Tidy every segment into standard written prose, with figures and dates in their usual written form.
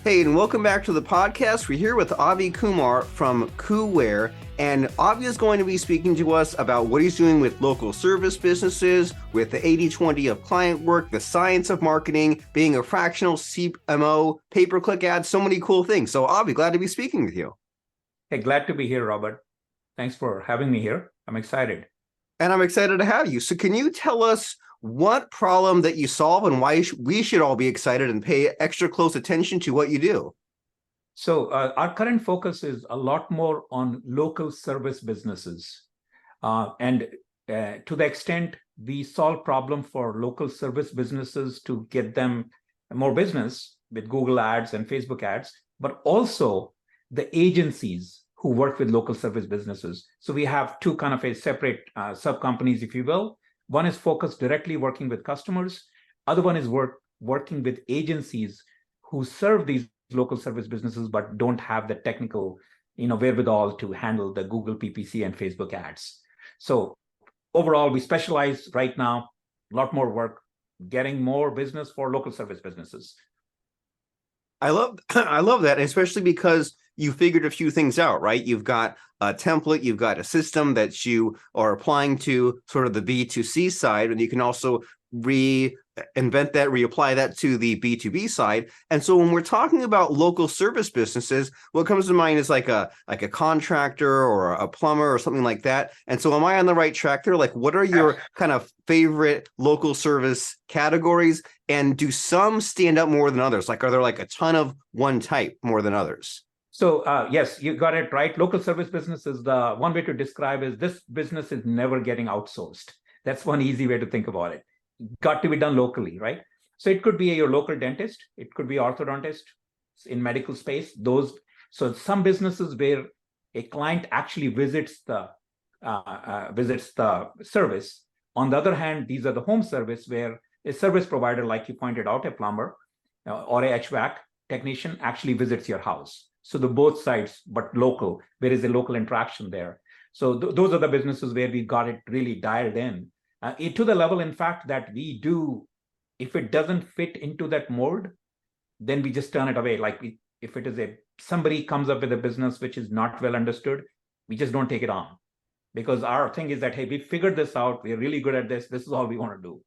Hey, and welcome back to the podcast. We're here with Avi Kumar from Kuware, and Avi is going to be speaking to us about what he's doing with local service businesses, with the 80-20 of client work, the science of marketing, being a fractional CMO, pay-per-click ads, so many cool things. So, Avi, glad to be speaking with you. Hey, glad to be here, Robert. Thanks for having me here. I'm excited. And I'm excited to have you. So can you tell us what problem that you solve and why we should all be excited and pay extra close attention to what you do? So our current focus is a lot more on local service businesses. And to the extent we solve problem for local service businesses to get them more business with Google ads and Facebook ads, but also the agencies who work with local service businesses. So we have two kind of a separate sub companies, if you will. One is focused directly working with customers. Other one is working with agencies who serve these local service businesses but don't have the technical, wherewithal to handle the Google PPC and Facebook ads. So overall, we specialize right now, a lot more work, getting more business for local service businesses. I love that, especially because you figured a few things out, right? You've got a template, you've got a system that you are applying to sort of the B2C side, and you can also reinvent that, reapply that to the B2B side. And so when we're talking about local service businesses, what comes to mind is like a contractor or a plumber or something like that. And so am I on the right track there? Like, what are your kind of favorite local service categories? And do some stand out more than others? Like, are there like a ton of one type more than others? So yes, you got it right. Local service business is the one way to describe is this business is never getting outsourced. That's one easy way to think about it. Got to be done locally, right? So it could be your local dentist, it could be orthodontist in medical space. So some businesses where a client actually visits the service. On the other hand, these are the home service where a service provider, like you pointed out, a plumber or a HVAC technician actually visits your house. So the both sides, but local, there is a local interaction there. So those are the businesses where we got it really dialed in to the level, in fact, that we do, if it doesn't fit into that mold, then we just turn it away. Like if it is somebody comes up with a business which is not well understood, we just don't take it on. Because our thing is that, hey, we figured this out. We're really good at this. This is all we want to do.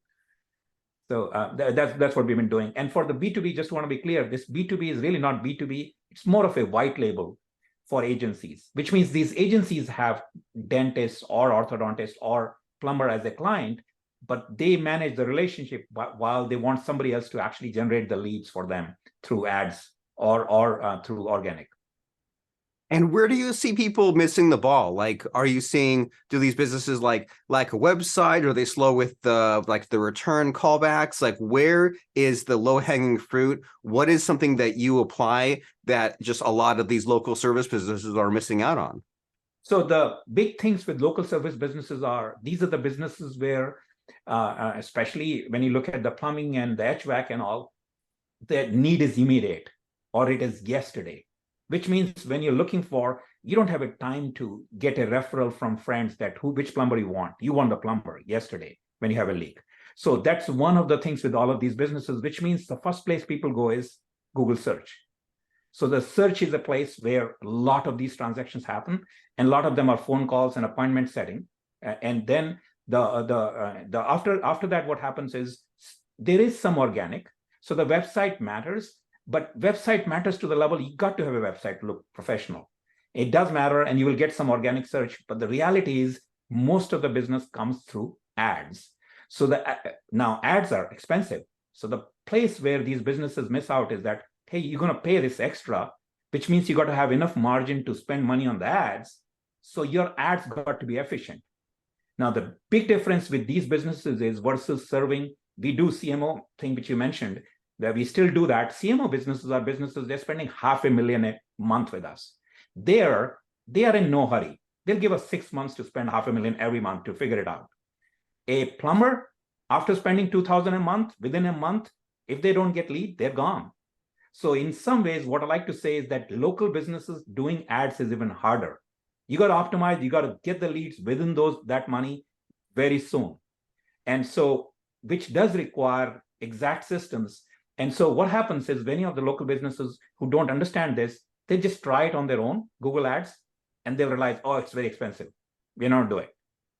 So that's what we've been doing. And for the B2B, just want to be clear, this B2B is really not B2B. It's more of a white label for agencies, which means these agencies have dentists or orthodontists or plumber as a client, but they manage the relationship while they want somebody else to actually generate the leads for them through ads or through organic. And where do you see people missing the ball? Like, are you seeing, do these businesses like lack a website? Or are they slow with the return callbacks? Like, where is the low hanging fruit? What is something that you apply that just a lot of these local service businesses are missing out on? So the big things with local service businesses are, these are the businesses where, especially when you look at the plumbing and the HVAC and all, the need is immediate or it is yesterday. Which means when you're looking for, you don't have a time to get a referral from friends that which plumber you want. You want the plumber yesterday when you have a leak. So that's one of the things with all of these businesses, which means the first place people go is Google search. So the search is a place where a lot of these transactions happen, and a lot of them are phone calls and appointment setting. And then after that, what happens is there is some organic. So the website matters. But website matters to the level you got to have a website to look professional. It does matter, and you will get some organic search. But the reality is most of the business comes through ads. So now ads are expensive. So the place where these businesses miss out is that, hey, you're going to pay this extra, which means you got to have enough margin to spend money on the ads. So your ads got to be efficient. Now, the big difference with these businesses is versus serving, we do CMO thing, which you mentioned, where we still do that. CMO businesses are businesses, they're spending $500,000 a month with us. They are in no hurry. They'll give us 6 months to spend $500,000 every month to figure it out. A plumber, after spending $2,000 a month, within a month, if they don't get lead, they're gone. So in some ways, what I like to say is that local businesses doing ads is even harder. You got to optimize, you got to get the leads within that money very soon. And so, which does require exact systems. And so what happens is many of the local businesses who don't understand this, they just try it on their own, Google Ads, and they realize, oh, it's very expensive. We're not doing it.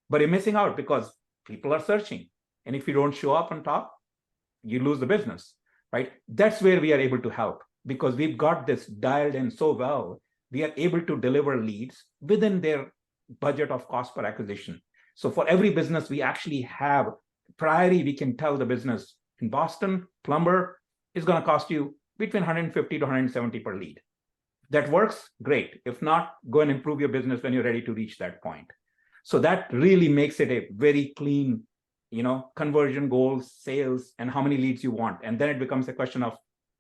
But you're missing out because people are searching. And if you don't show up on top, you lose the business, right? That's where we are able to help because we've got this dialed in so well. We are able to deliver leads within their budget of cost per acquisition. So for every business, we actually have priority. We can tell the business in Boston, plumber is going to cost you between 150 to 170 per lead. That works, great. If not, go and improve your business when you're ready to reach that point. So that really makes it a very clean, conversion goals, sales, and how many leads you want. And then it becomes a question of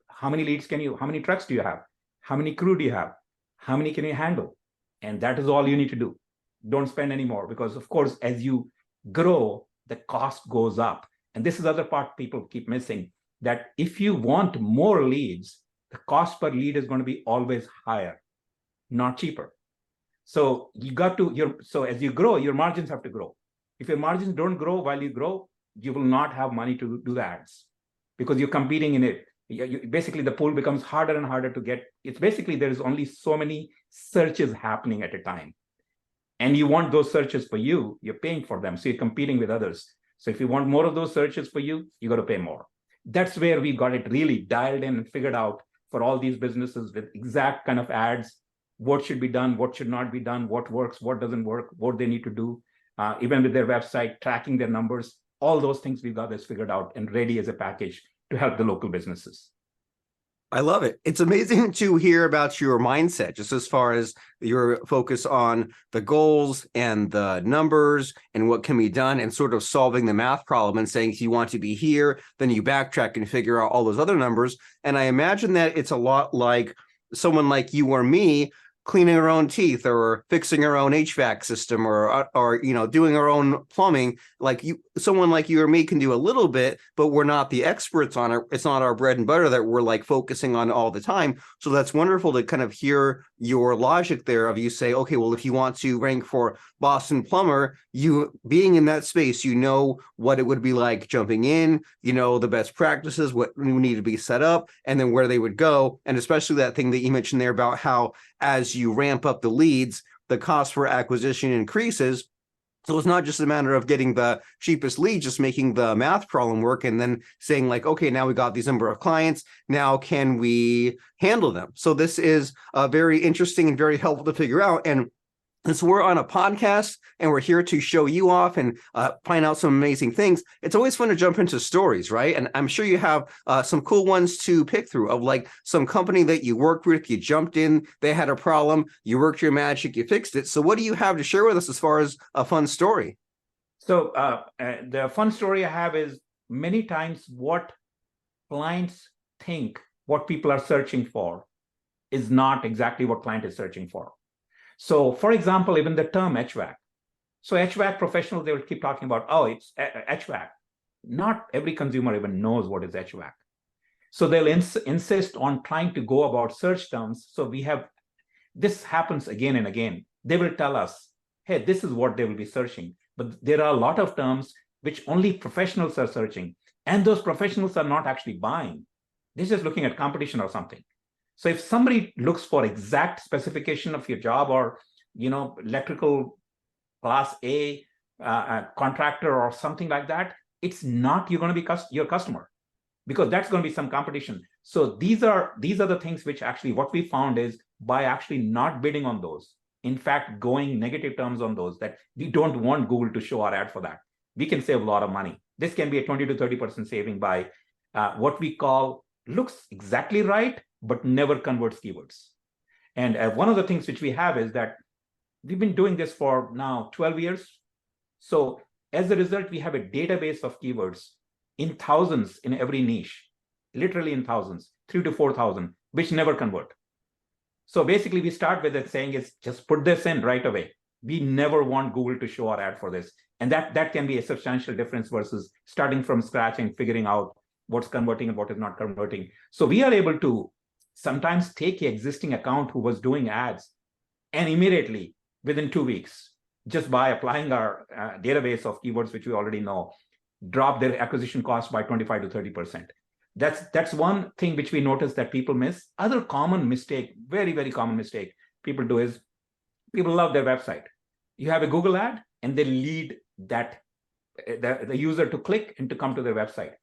how many leads how many trucks do you have? How many crew do you have? How many can you handle? And that is all you need to do. Don't spend any more because, of course, as you grow, the cost goes up. And this is the other part people keep missing, that if you want more leads, the cost per lead is going to be always higher, not cheaper. So you got to, so as you grow, your margins have to grow. If your margins don't grow while you grow, you will not have money to do the ads because you're competing in it. Basically, the pool becomes harder and harder to get. It's basically, there's only so many searches happening at a time. And you want those searches for you, you're paying for them. So you're competing with others. So if you want more of those searches for you, you got to pay more. That's where we got it really dialed in and figured out for all these businesses with exact kind of ads, what should be done, what should not be done, what works, what doesn't work, what they need to do, even with their website, tracking their numbers, all those things we've got this figured out and ready as a package to help the local businesses. I love it. It's amazing to hear about your mindset, just as far as your focus on the goals and the numbers and what can be done and sort of solving the math problem and saying, if you want to be here, then you backtrack and figure out all those other numbers. And I imagine that it's a lot like someone like you or me cleaning our own teeth or fixing our own HVAC system or doing our own plumbing. Like someone like you or me can do a little bit, but we're not the experts on it. It's not our bread and butter that we're like focusing on all the time. So that's wonderful to kind of hear your logic there of you say, okay, well, if you want to rank for Boston plumber, you being in that space, what it would be like jumping in, the best practices, what would need to be set up, and then where they would go. And especially that thing that you mentioned there about how as you ramp up the leads, the cost for acquisition increases. So it's not just a matter of getting the cheapest lead, just making the math problem work and then saying like, okay, now we got these number of clients. Now can we handle them? So this is very interesting and very helpful to figure out. And since we're on a podcast and we're here to show you off and find out some amazing things, it's always fun to jump into stories, right? And I'm sure you have some cool ones to pick through of like some company that you worked with, you jumped in, they had a problem, you worked your magic, you fixed it. So what do you have to share with us as far as a fun story? So the fun story I have is many times what clients think what people are searching for is not exactly what client is searching for. So, for example, even the term HVAC. So HVAC professionals, they will keep talking about, oh, it's HVAC. Not every consumer even knows what is HVAC. So they'll insist on trying to go about search terms. So this happens again and again. They will tell us, hey, this is what they will be searching. But there are a lot of terms which only professionals are searching. And those professionals are not actually buying. They're just looking at competition or something. So if somebody looks for exact specification of your job or, electrical class A contractor or something like that, it's not you're going to be your customer because that's going to be some competition. So these are the things which actually what we found is by actually not bidding on those, in fact, going negative terms on those, that we don't want Google to show our ad for that. We can save a lot of money. This can be a 20 to 30% saving by what we call looks exactly right, but never converts keywords. And one of the things which we have is that we've been doing this for now 12 years. So as a result, we have a database of keywords in thousands in every niche, literally in thousands, 3,000 to 4,000, which never convert. So basically we start with it saying is just put this in right away. We never want Google to show our ad for this. And that can be a substantial difference versus starting from scratch and figuring out what's converting and what is not converting. So we are able to sometimes take an existing account who was doing ads and immediately within 2 weeks, just by applying our database of keywords, which we already know, drop their acquisition cost by 25 to 30%. That's one thing which we notice that people miss. Other common mistake, very, very common mistake people do is people love their website. You have a Google ad and they lead that the user to click and to come to their website.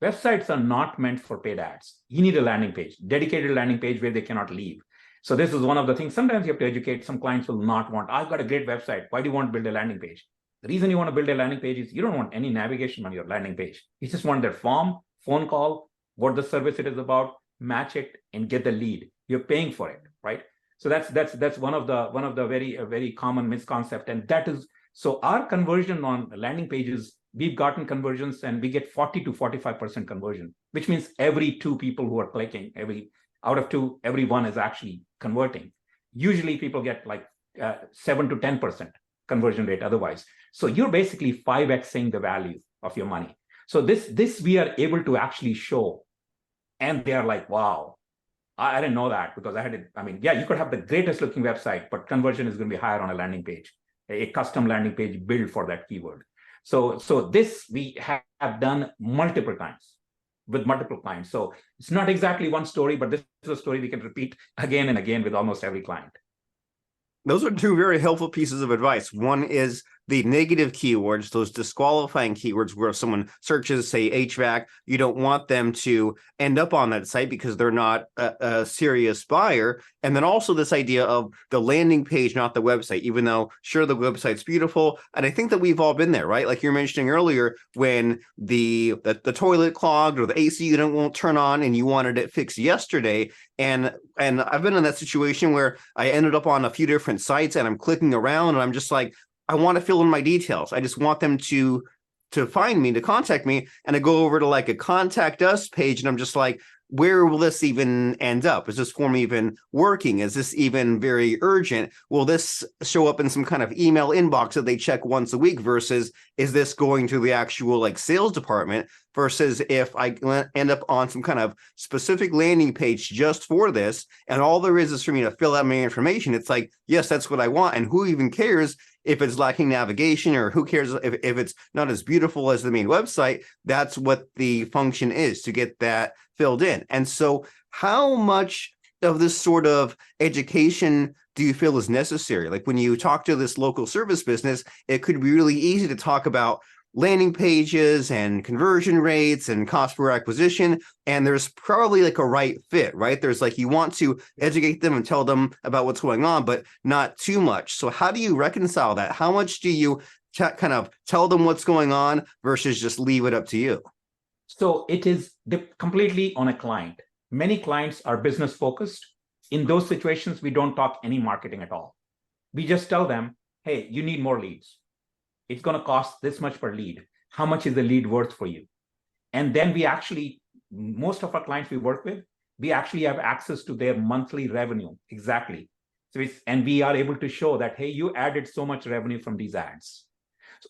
Websites are not meant for paid ads. You need a landing page, dedicated landing page where they cannot leave. So this is one of the things. Sometimes you have to educate. Some clients will not want, I've got a great website. Why do you want to build a landing page? The reason you want to build a landing page is you don't want any navigation on your landing page. You just want their form, phone call, what the service it is about, match it, and get the lead. You're paying for it, right? So that's one of the very common misconcept, and that is so our conversion on landing pages. We've gotten conversions, and we get 40 to 45% conversion, which means every 2 people who are clicking, out of 2, every 1 is actually converting. Usually, people get like 7 to 10% conversion rate otherwise. So you're basically 5xing the value of your money. So this we are able to actually show, and they are like, wow, I didn't know that, because I had it. I mean, yeah, you could have the greatest looking website, but conversion is going to be higher on a landing page, a custom landing page built for that keyword. So this we have done multiple times with multiple clients. So it's not exactly one story, but this is a story we can repeat again and again with almost every client. Those are 2 very helpful pieces of advice. One is the negative keywords, those disqualifying keywords where if someone searches, say, HVAC, you don't want them to end up on that site because they're not a serious buyer. And then also this idea of the landing page, not the website, even though, sure, the website's beautiful. And I think that we've all been there, right? Like you were mentioning earlier, when the toilet clogged or the AC unit won't turn on and you wanted it fixed yesterday. And I've been in that situation where I ended up on a few different sites and I'm clicking around and I'm just like, I want to fill in my details. I just want them to find me, to contact me. And I go over to like a contact us page and I'm just like, where will this even end up? Is this form even working? Is this even very urgent? Will this show up in some kind of email inbox that they check once a week versus is this going to the actual like sales department versus if I end up on some kind of specific landing page just for this and all there is for me to fill out my information. It's like, yes, that's what I want. And who even cares if it's lacking navigation or who cares if it's not as beautiful as the main website? That's what the function is, to get that filled in. And so how much of this sort of education do you feel is necessary? Like when you talk to this local service business, it could be really easy to talk about landing pages and conversion rates and cost per acquisition. And there's probably like a right fit, right? There's like, you want to educate them and tell them about what's going on, but not too much. So how do you reconcile that? How much do you kind of tell them what's going on versus just leave it up to you? So it is completely on a client. Many clients are business focused. In those situations, we don't talk any marketing at all. We just tell them, hey, you need more leads. It's going to cost this much per lead. How much is the lead worth for you? And then we actually, most of our clients we work with, we actually have access to their monthly revenue. Exactly. So and we are able to show that, hey, you added so much revenue from these ads.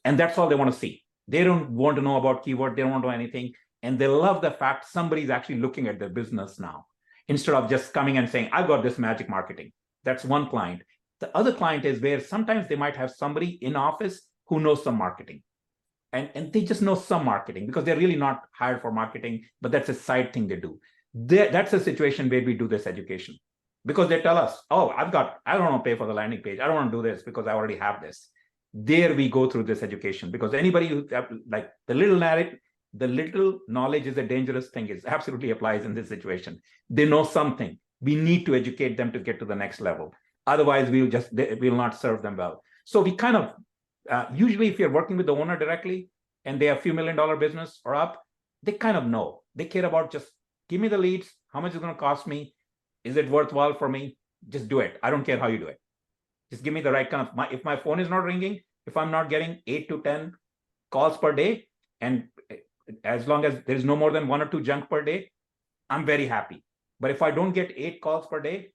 And that's all they want to see. They don't want to know about keyword. They don't want to know anything. And they love the fact somebody's actually looking at their business now, instead of just coming and saying, I've got this magic marketing. That's one client. The other client is where sometimes they might have somebody in office who knows some marketing. And they just know some marketing because they're really not hired for marketing, but that's a side thing they do. That's a situation where we do this education because they tell us, oh, I don't want to pay for the landing page. I don't want to do this because I already have this. There we go through this education because anybody who like the little knowledge is a dangerous thing. It absolutely applies in this situation. They know something. We need to educate them to get to the next level. Otherwise, we'll not serve them well. So we kind of, usually if you're working with the owner directly and they have a few $1 million business or up, they kind of know. They care about just give me the leads. How much is it going to cost me? Is it worthwhile for me? Just do it. I don't care how you do it. Just give me the right kind of, if my phone is not ringing, if I'm not getting 8 to 10 calls per day, and as long as there's no more than 1 or 2 junk per day, I'm very happy. But if I don't get 8 calls per day,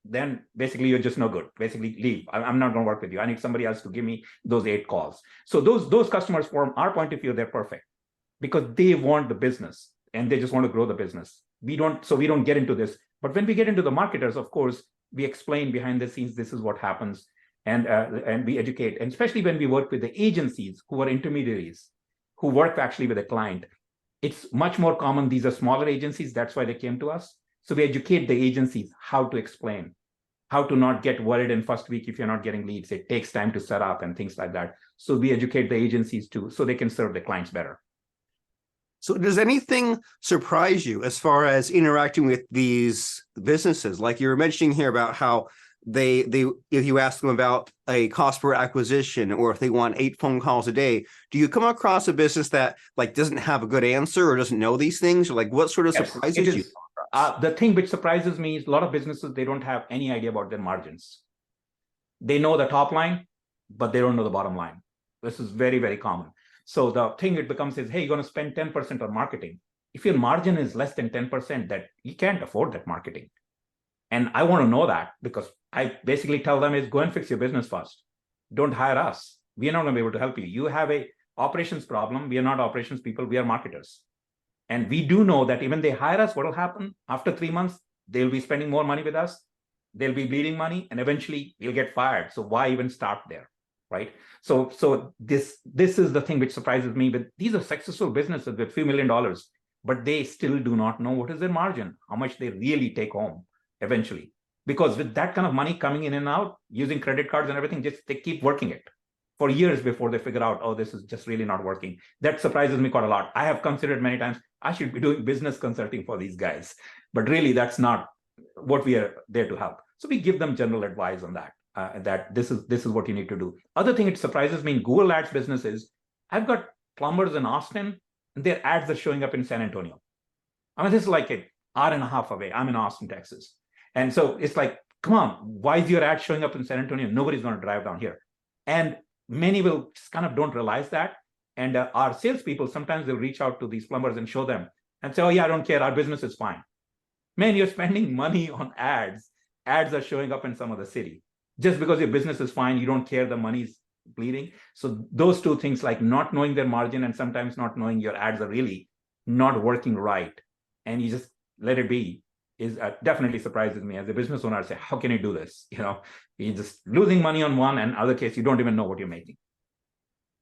then basically you're just no good. Basically leave. I'm not going to work with you. I need somebody else to give me those 8 calls. So those customers, from our point of view, they're perfect because they want the business and they just want to grow the business. We don't get into this. But when we get into the marketers, of course, we explain behind the scenes, this is what happens. And we educate. And especially when we work with the agencies who are intermediaries, who work actually with a client. It's much more common. These are smaller agencies. That's why they came to us. So we educate the agencies how to explain, how to not get worried in first week if you're not getting leads. It takes time to set up and things like that. So we educate the agencies too, so they can serve the clients better. So does anything surprise you as far as interacting with these businesses? Like you were mentioning here about how they if you ask them about a cost per acquisition, or if they want 8 phone calls a day, do you come across a business that like doesn't have a good answer or doesn't know these things? Or like what sort of Yes, surprises it do you is. come across? The thing which surprises me is a lot of businesses, they don't have any idea about their margins. They know the top line, but they don't know the bottom line. This is very, very common. So the thing it becomes is, hey, you're going to spend 10% on marketing. If your margin is less than 10%, that you can't afford that marketing. And I want to know that, because I basically tell them is go and fix your business first. Don't hire us. We are not going to be able to help you. You have a operations problem. We are not operations people. We are marketers. And we do know that even they hire us, what will happen after 3 months? They'll be spending more money with us. They'll be bleeding money, and eventually you'll get fired. So why even start there, right? So this is the thing which surprises me. But these are successful businesses with few $1 million, but they still do not know what is their margin, how much they really take home eventually. Because with that kind of money coming in and out, using credit cards and everything, just they keep working it for years before they figure out, oh, this is just really not working. That surprises me quite a lot. I have considered many times I should be doing business consulting for these guys, but really that's not what we are there to help. So we give them general advice on that, that this is what you need to do. Other thing it surprises me in Google Ads business is I've got plumbers in Austin, and their ads are showing up in San Antonio. I mean, this is like an hour and a half away. I'm in Austin, Texas. And so it's like, come on, why is your ad showing up in San Antonio? Nobody's going to drive down here. And many will just kind of don't realize that. And our salespeople, sometimes they'll reach out to these plumbers and show them and say, oh yeah, I don't care. Our business is fine. Man, you're spending money on ads. Ads are showing up in some other city. Just because your business is fine, you don't care the money's bleeding. So those two things, like not knowing their margin and sometimes not knowing your ads are really not working right, and you just let it be, is definitely surprises me as a business owner. I say, how can you do this? You're just losing money on one, and other case, you don't even know what you're making.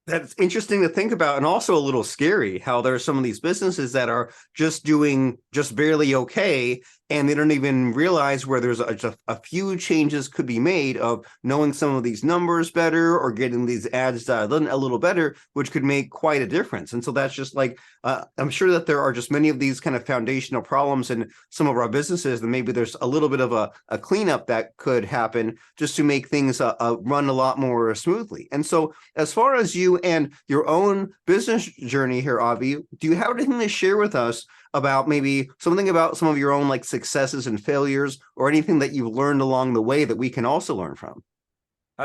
That's interesting to think about, and also a little scary how there are some of these businesses that are just doing just barely okay, and they don't even realize where there's a few changes could be made of knowing some of these numbers better or getting these ads done a little better, which could make quite a difference. And so that's just like, I'm sure that there are just many of these kind of foundational problems in some of our businesses, and maybe there's a little bit of a cleanup that could happen just to make things run a lot more smoothly. And so as far as you and your own business journey here, Avi, do you have anything to share with us about maybe something about some of your own like successes and failures, or anything that you've learned along the way that we can also learn from?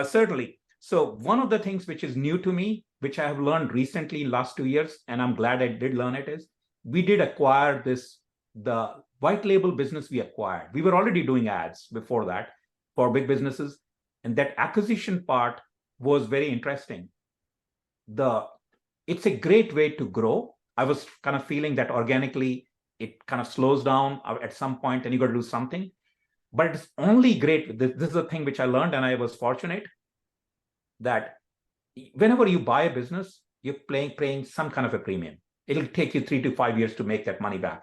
Certainly. So one of the things which is new to me, which I have learned recently last 2 years, and I'm glad I did learn it, is we did acquire the white label business we acquired. We were already doing ads before that for big businesses, and that acquisition part was very interesting. It's a great way to grow. I was kind of feeling that organically it kind of slows down at some point and you got to do something. But it's only great. This is a thing which I learned, and I was fortunate that whenever you buy a business, you're paying some kind of a premium. It'll take you 3 to 5 years to make that money back.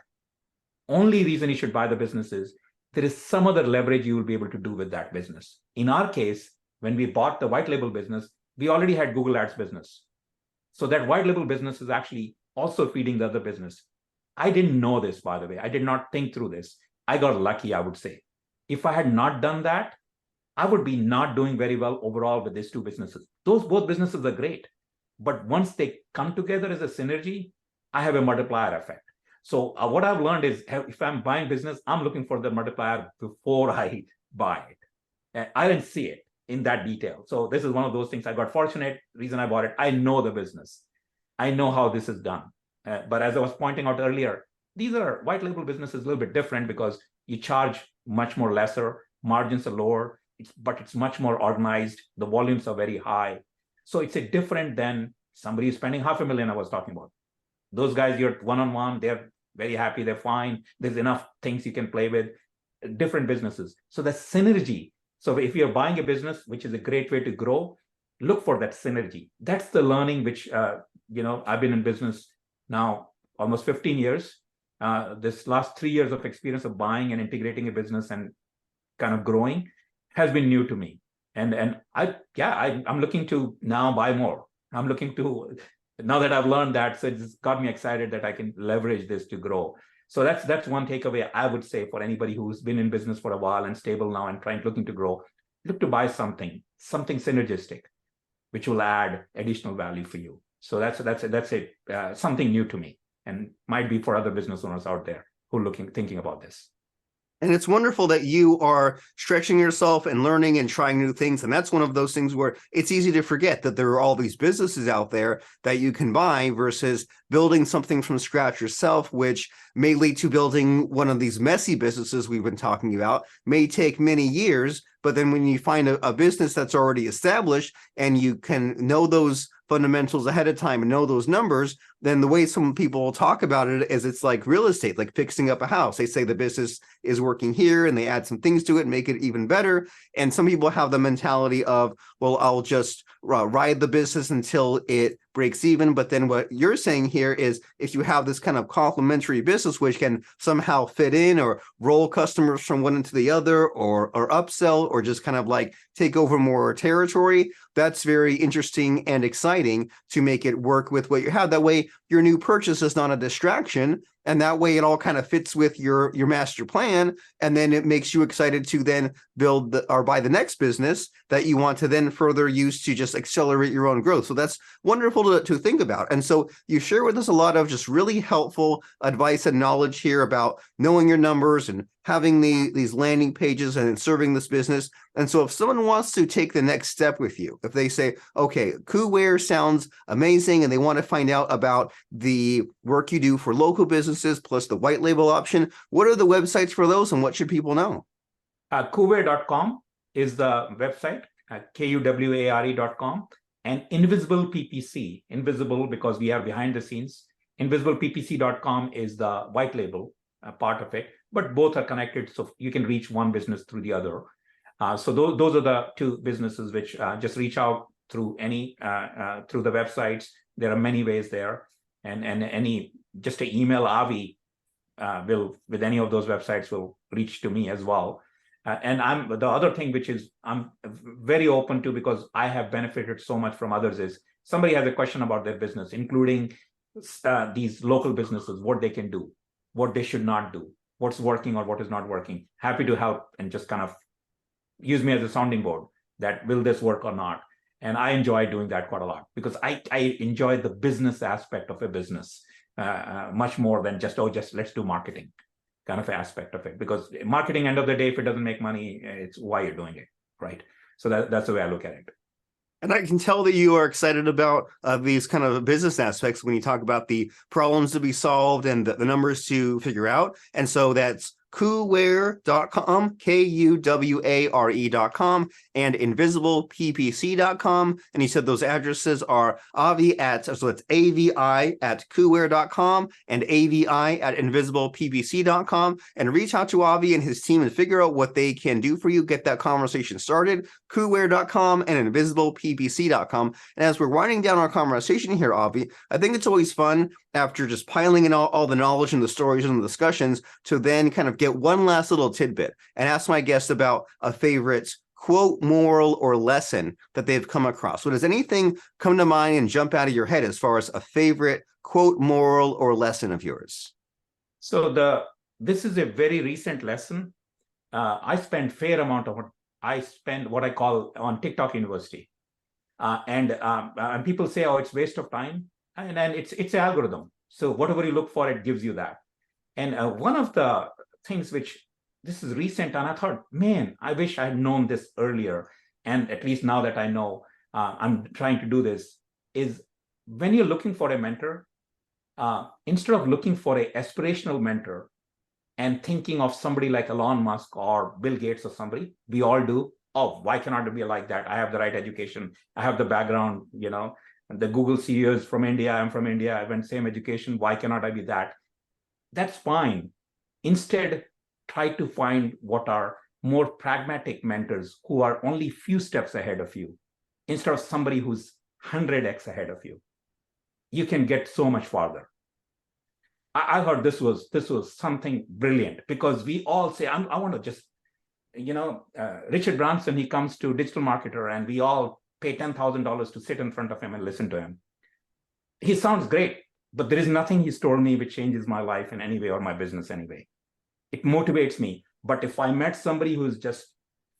Only reason you should buy the business is there is some other leverage you will be able to do with that business. In our case, when we bought the white label business, we already had Google Ads business. So that white label business is actually also feeding the other business. I didn't know this, by the way. I did not think through this. I got lucky, I would say. If I had not done that, I would be not doing very well overall with these two businesses. Those both businesses are great. But once they come together as a synergy, I have a multiplier effect. So what I've learned is if I'm buying business, I'm looking for the multiplier before I buy it. And I didn't see it in that detail. So this is one of those things. I got fortunate. Reason I bought it, I know the business. I know how this is done. But as I was pointing out earlier, these are white label businesses a little bit different because you charge much more lesser, margins are lower, but it's much more organized. The volumes are very high. So it's a different than somebody who's spending $500,000 I was talking about. Those guys, you're one-on-one, they're very happy, they're fine. There's enough things you can play with, different businesses. So the synergy. So if you're buying a business, which is a great way to grow, look for that synergy. That's the learning which, I've been in business now almost 15 years. This last 3 years of experience of buying and integrating a business and kind of growing has been new to me. And I'm looking to now buy more. I'm looking to, now that I've learned that, so it's got me excited that I can leverage this to grow. So that's one takeaway I would say for anybody who's been in business for a while and stable now and looking to grow. Look to buy something synergistic, which will add additional value for you. So that's something new to me, and might be for other business owners out there who are thinking about this. And it's wonderful that you are stretching yourself and learning and trying new things. And that's one of those things where it's easy to forget that there are all these businesses out there that you can buy versus building something from scratch yourself, which may lead to building one of these messy businesses we've been talking about, may take many years. But then when you find a business that's already established and you can know those fundamentals ahead of time and know those numbers, then the way some people talk about it is it's like real estate, like fixing up a house. They say the business is working here and they add some things to it and make it even better. And some people have the mentality of, well, I'll just ride the business until it breaks even. But then what you're saying here is if you have this kind of complementary business, which can somehow fit in or roll customers from one into the other or upsell or just kind of like take over more territory, that's very interesting and exciting to make it work with what you have. That way your new purchase is not a distraction. And that way it all kind of fits with your master plan. And then it makes you excited to then build or buy the next business that you want to then further use to just accelerate your own growth. So that's wonderful to think about. And so you share with us a lot of just really helpful advice and knowledge here about knowing your numbers and having these landing pages and serving this business. And so if someone wants to take the next step with you, if they say, okay, Kuware sounds amazing, and they want to find out about the work you do for local businesses plus the white label option, what are the websites for those and what should people know? Kuware.com is the website, Kuware.com, and Invisible PPC, invisible because we are behind the scenes. InvisiblePPC.com is the white label part of it, but both are connected, so you can reach one business through the other. So those are the two businesses which just reach out through through the websites. There are many ways there, and just to email Avi with any of those websites will reach to me as well. And the other thing which is I'm very open to, because I have benefited so much from others, is somebody has a question about their business, including these local businesses, what they can do, what they should not do, what's working or what is not working. Happy to help and just kind of use me as a sounding board that will this work or not. And I enjoy doing that quite a lot because I enjoy the business aspect of a business much more than just let's do marketing kind of aspect of it. Because marketing, end of the day, if it doesn't make money, it's why you're doing it, right? So that's the way I look at it. And I can tell that you are excited about these kind of business aspects when you talk about the problems to be solved and the numbers to figure out. And so that's Kuware.com, Kuware.com, and InvisiblePPC.com. And he said those addresses are Avi so it's AVI at Kuware.com and AVI at InvisiblePPC.com. And reach out to Avi and his team and figure out what they can do for you. Get that conversation started. Kuware.com and InvisiblePPC.com. And as we're winding down our conversation here, Avi, I think it's always fun after just piling in all the knowledge and the stories and the discussions to then kind of get one last little tidbit and ask my guest about a favorite quote, moral, or lesson that they've come across. So does anything come to mind and jump out of your head as far as a favorite quote, moral, or lesson of yours? So this is a very recent lesson. I spend fair amount of what I call on TikTok University. And people say, oh, it's waste of time. And it's an algorithm. So whatever you look for, it gives you that. And one of the things which, this is recent, and I thought, man, I wish I had known this earlier. And at least now that I know, I'm trying to do this, is when you're looking for a mentor, instead of looking for an aspirational mentor and thinking of somebody like Elon Musk or Bill Gates or somebody, we all do. Oh, why cannot it be like that? I have the right education. I have the background, the Google CEO is from India. I'm from India. I went same education. Why cannot I be that? That's fine. Instead, try to find what are more pragmatic mentors who are only few steps ahead of you, instead of somebody who's 100x ahead of you. You can get so much farther. I heard this was something brilliant, because we all say, I want to just, Richard Branson, he comes to Digital Marketer and we all pay $10,000 to sit in front of him and listen to him. He sounds great, but there is nothing he's told me which changes my life in any way or my business anyway. It motivates me. But if I met somebody who's just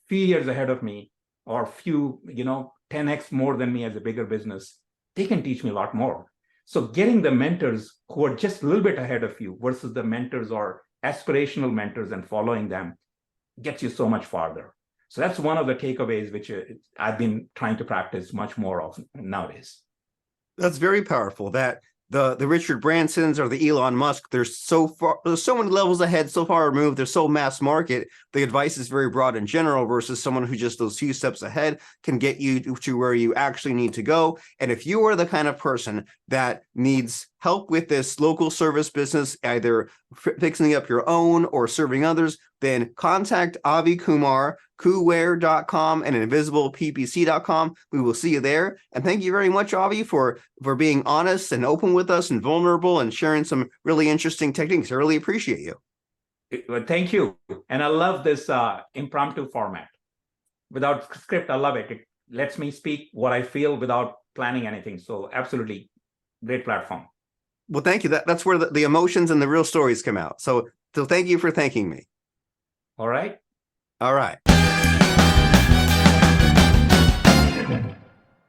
few years ahead of me, or 10x more than me as a bigger business, they can teach me a lot more. So getting the mentors who are just a little bit ahead of you versus the mentors or aspirational mentors and following them gets you so much farther. So that's one of the takeaways which I've been trying to practice much more of nowadays. That's very powerful. That the Richard Bransons or the Elon Musk, there's so many levels ahead, so far removed, they're so mass market. The advice is very broad in general versus someone who just those few steps ahead can get you to where you actually need to go. And if you are the kind of person that needs help with this local service business, either fixing up your own or serving others, then contact Avi Kumar, Kuware.com and invisibleppc.com. We will see you there. And thank you very much, Avi, for being honest and open with us and vulnerable and sharing some really interesting techniques. I really appreciate you. Well, thank you. And I love this impromptu format. Without script, I love it. It lets me speak what I feel without planning anything. So absolutely great platform. Well, thank you. That's where the emotions and the real stories come out. So thank you for thanking me. All right. All right.